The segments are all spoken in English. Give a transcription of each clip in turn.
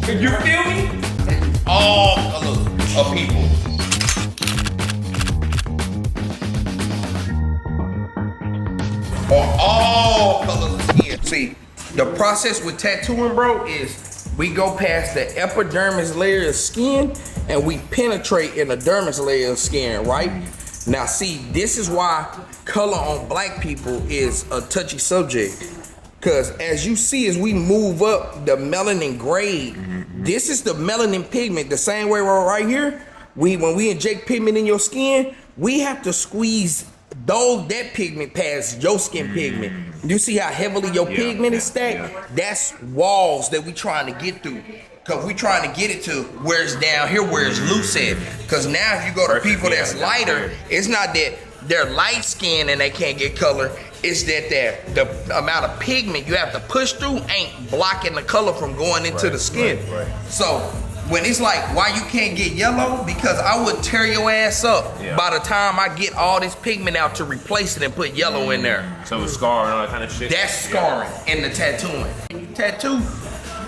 You feel me? All colors of people. Or all colors of skin. See, the process with tattooing, bro, is we go past the epidermis layer of skin and we penetrate in the dermis layer of skin, right? Now see, this is why color on black people is a touchy subject. Cause as you see, as we move up the melanin grade, this is the melanin pigment, the same way we're right here. When we inject pigment in your skin, we have to squeeze that pigment past your skin pigment. You see how heavily your pigment is stacked? That's walls that we trying to get through. Cause we trying to get it to where it's down here, where it's loose at. Cause now if you go to people that's lighter, it's not that they're light skinned and they can't get color. It's that the amount of pigment you have to push through ain't blocking the color from going into the skin. So when it's like, why you can't get yellow? Because I would tear your ass up by the time I get all this pigment out to replace it and put yellow in there. So it's scarring and all that kind of shit? That's scarring in the tattooing. You tattoo,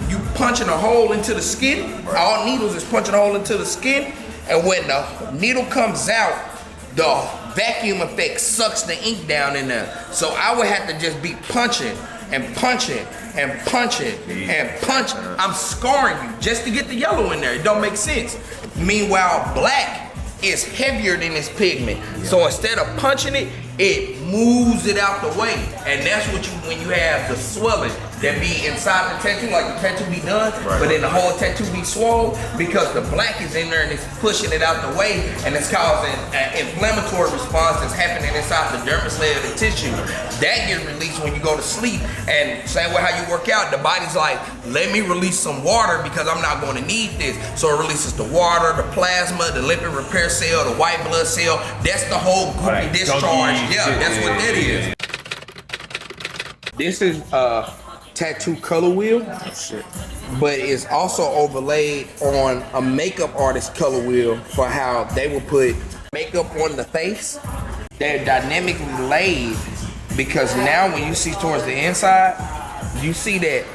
you punching a hole into the skin. All needles is punching a hole into the skin. And when the needle comes out, the vacuum effect sucks the ink down in there. So I would have to just be punching and punching and punching and punching. I'm scarring you just to get the yellow in there. It don't make sense. Meanwhile, black is heavier than this pigment. So instead of punching it, it moves it out the way. And that's what when you have the swelling that be inside the tattoo, like the tattoo be done, but then the whole tattoo be swollen because the black is in there and it's pushing it out the way and it's causing an inflammatory response that's happening inside the dermis layer of the tissue. That gets released when you go to sleep. And same way how you work out, the body's like, let me release some water because I'm not going to need this. So it releases the water, the plasma, the lipid repair cell, the white blood cell. That's the whole goopy discharge. Yeah, that's what that is. This is tattoo color wheel, but it's also overlaid on a makeup artist color wheel for how they will put makeup on the face. They're dynamically laid because now when you see towards the inside, you see that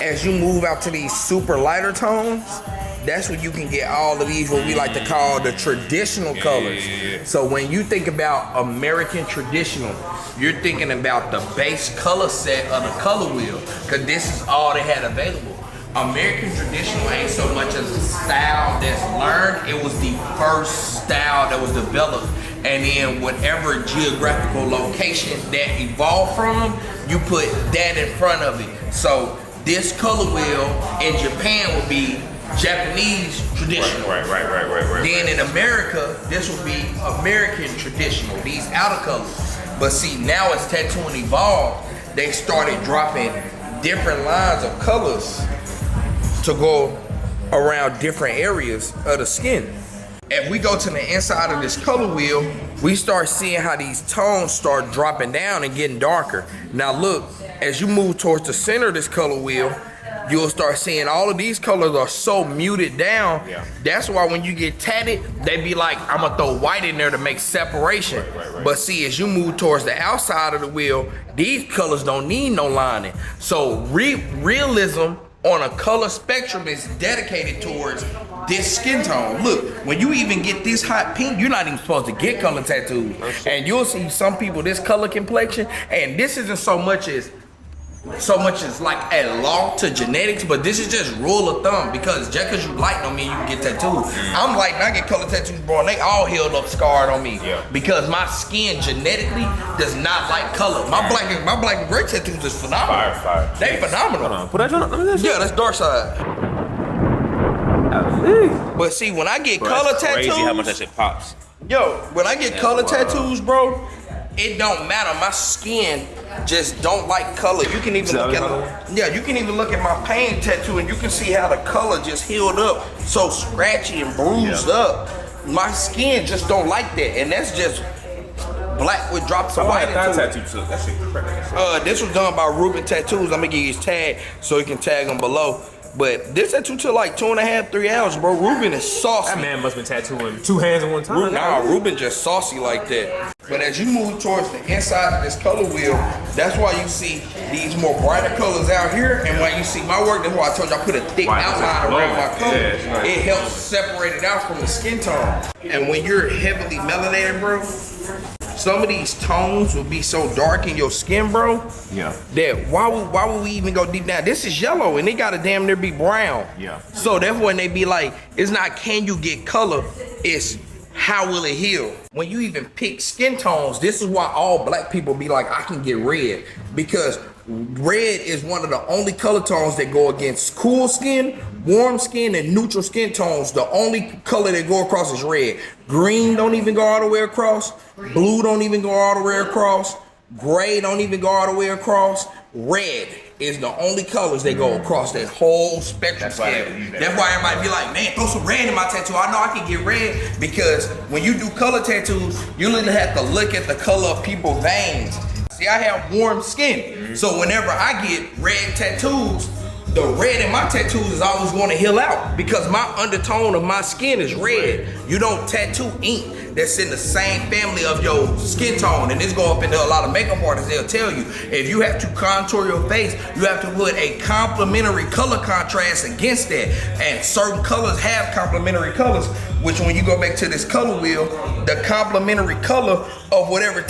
as you move out to these super lighter tones, that's when you can get all of these what we like to call the traditional colors. So when you think about American traditional, you're thinking about the base color set of the color wheel, because this is all they had available. American traditional ain't so much as a style that's learned, it was the first style that was developed. And then whatever geographical location that evolved from, you put that in front of it. So this color wheel in Japan would be Japanese traditional. Right. Then in America, this would be American traditional, these outer colors. But see, now as tattooing evolved, they started dropping different lines of colors to go around different areas of the skin. If we go to the inside of this color wheel, we start seeing how these tones start dropping down and getting darker. Now look, as you move towards the center of this color wheel, you'll start seeing all of these colors are so muted down. That's why when you get tatted, they be like, I'm gonna throw white in there to make separation. But see, as you move towards the outside of the wheel, these colors don't need no lining. So realism on a color spectrum is dedicated towards this skin tone. Look, when you even get this hot pink, you're not even supposed to get color tattoos. And you'll see some people this color complexion, and this isn't so much as like a law to genetics, but this is just rule of thumb, because just because you light don't mean you can get tattoos. I'm light and I get color tattoos, bro, and they all healed up scarred on me because my skin genetically does not like color. My black and gray tattoos is phenomenal. Fire. They phenomenal. Hold on, put that on. Yeah, that's dark side. But see, when I get color tattoos, crazy how much that shit pops. Yo, when I get color tattoos, bro, it don't matter. My skin just don't like color. You can even look at you can even look at my pain tattoo and you can see how the color just healed up, so scratchy and bruised up. My skin just don't like that, and that's just black with drops of white into it. Tattoo too. That shit crazy. This was done by Ruben Tattoos. I'm gonna give you his tag so you can tag him below. But this tattoo took like 2.5, 3 hours, bro. Ruben is saucy. That man must have been tattooing 2 hands at one time. Nah, Ruben just saucy like that. But as you move towards the inside of this color wheel, that's why you see these more brighter colors out here. And when you see my work, that's why I told you I put a thick outline around my color. Yeah, it helps separate it out from the skin tone. And when you're heavily melanated, bro, some of these tones will be so dark in your skin, bro. Yeah. That why would we even go deep down? This is yellow and it gotta damn near be brown. Yeah. So that's when they be like, it's not can you get color, it's how will it heal? When you even pick skin tones, this is why all black people be like, I can get red. Because red is one of the only color tones that go against cool skin, warm skin, and neutral skin tones. The only color that go across is red. Green don't even go all the way across. Blue don't even go all the way across. Gray don't even go all the way across. Red is the only colors that go across that whole spectrum scale. That's why everybody be like, man, throw some red in my tattoo. I know I can get red, because when you do color tattoos, you literally have to look at the color of people's veins. See, I have warm skin, so whenever I get red tattoos, the red in my tattoos is always going to heal out, because my undertone of my skin is red. You don't tattoo ink that's in the same family of your skin tone, and this go up into a lot of makeup artists. They'll tell you, if you have to contour your face, you have to put a complementary color contrast against that, and certain colors have complementary colors, which when you go back to this color wheel, the complementary color of whatever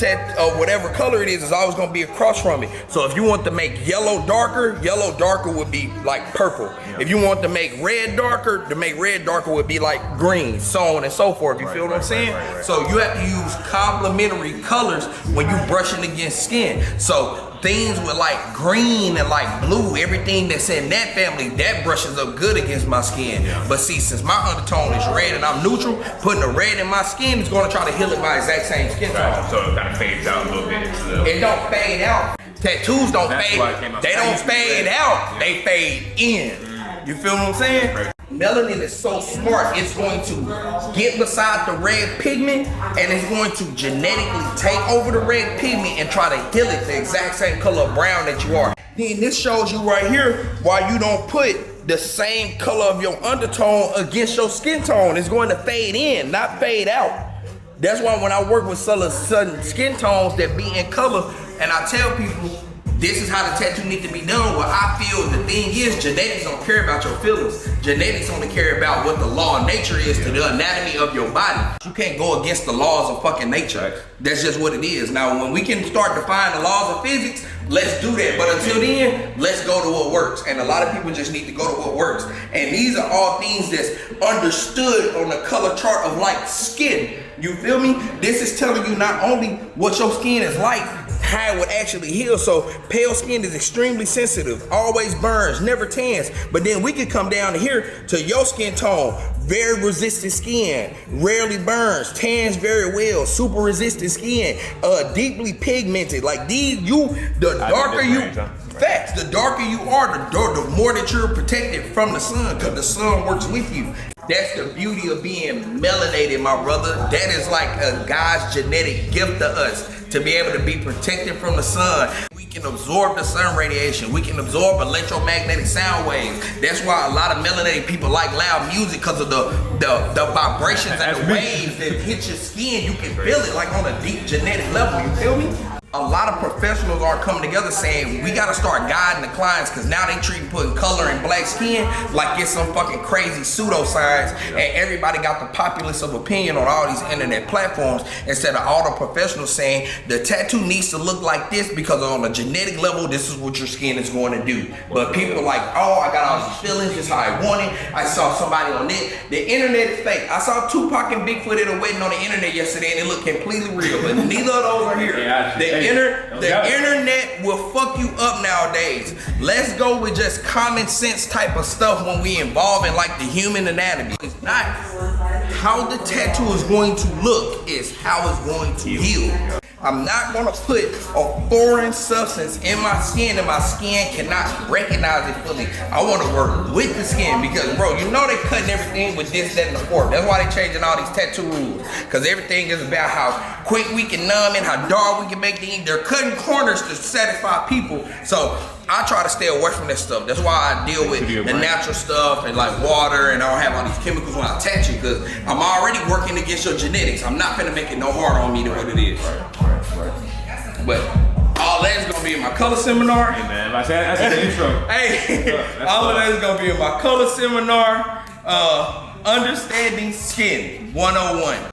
color it is always going to be across from it. So if you want to make yellow darker would be like purple. If you want to make red darker, would be like green, so on and so forth. You feel what I'm saying? So you have to use complementary colors when you brushing against skin. So things with like green and like blue, everything that's in that family, that brushes up good against my skin. But see, since my undertone is red and I'm neutral, putting a red in my skin is going to try to heal it my exact same skin tone. So it kind of fades out a little bit into the... It don't fade out. Tattoos don't fade. They don't fade out. They fade in. You feel what I'm saying? Melanin is so smart, it's going to get beside the red pigment and it's going to genetically take over the red pigment and try to heal it the exact same color of brown that you are. Then this shows you right here why you don't put the same color of your undertone against your skin tone. It's going to fade in, not fade out. That's why when I work with sudden skin tones that be in color, and I tell people, this is how the tattoo need to be done. Well, I feel the thing is, genetics don't care about your feelings. Genetics only care about what the law of nature is to the anatomy of your body. You can't go against the laws of fucking nature. That's just what it is. Now, when we can start defying the laws of physics, let's do that. But until then, let's go to what works. And a lot of people just need to go to what works. And these are all things that's understood on the color chart of like skin. You feel me? This is telling you not only what your skin is like, how it would actually heal. So pale skin is extremely sensitive, always burns, never tans. But then we can come down here to your skin tone, very resistant skin, rarely burns, tans very well, super resistant skin, deeply pigmented. Like these, the darker you, facts, the darker you are, the more that you're protected from the sun, because the sun works with you. That's the beauty of being melanated, my brother. That is like a God's genetic gift to us, to be able to be protected from the sun. We can absorb the sun radiation. We can absorb electromagnetic sound waves. That's why a lot of melanated people like loud music, because of the vibrations and the waves that hit your skin. You can feel it like on a deep genetic level. You feel me? A lot of professionals are coming together saying, we gotta start guiding the clients, because now they treating putting color in black skin like it's some fucking crazy pseudoscience, and everybody got the populace of opinion on all these internet platforms, instead of all the professionals saying the tattoo needs to look like this because on a genetic level, this is what your skin is going to do. But people are like, oh, I got all these feelings, this is how I want it. I saw somebody on it. The internet is fake. I saw Tupac and Bigfoot at a wedding on the internet yesterday and it looked completely real, but neither of those are here. The internet will fuck you up nowadays. Let's go with just common sense type of stuff when we involve in like the human anatomy. It's not how the tattoo is going to look, it's how it's going to heal. I'm not gonna put a foreign substance in my skin and my skin cannot recognize it fully. I wanna work with the skin, because bro, you know they cutting everything with this, that, and the fourth. That's why they changing all these tattoo rules, because everything is about how quick we can numb it, how dark we can make things. They're cutting corners to satisfy people. So I try to stay away from that stuff. That's why I deal with the natural stuff and like water, and I don't have all these chemicals when I attach you, because I'm already working against your genetics. I'm not gonna make it no harder on me than what it is. But all that's gonna be in my color seminar. Hey man, that's the intro. Hey, all of that is gonna be in my color seminar. Understanding Skin 101.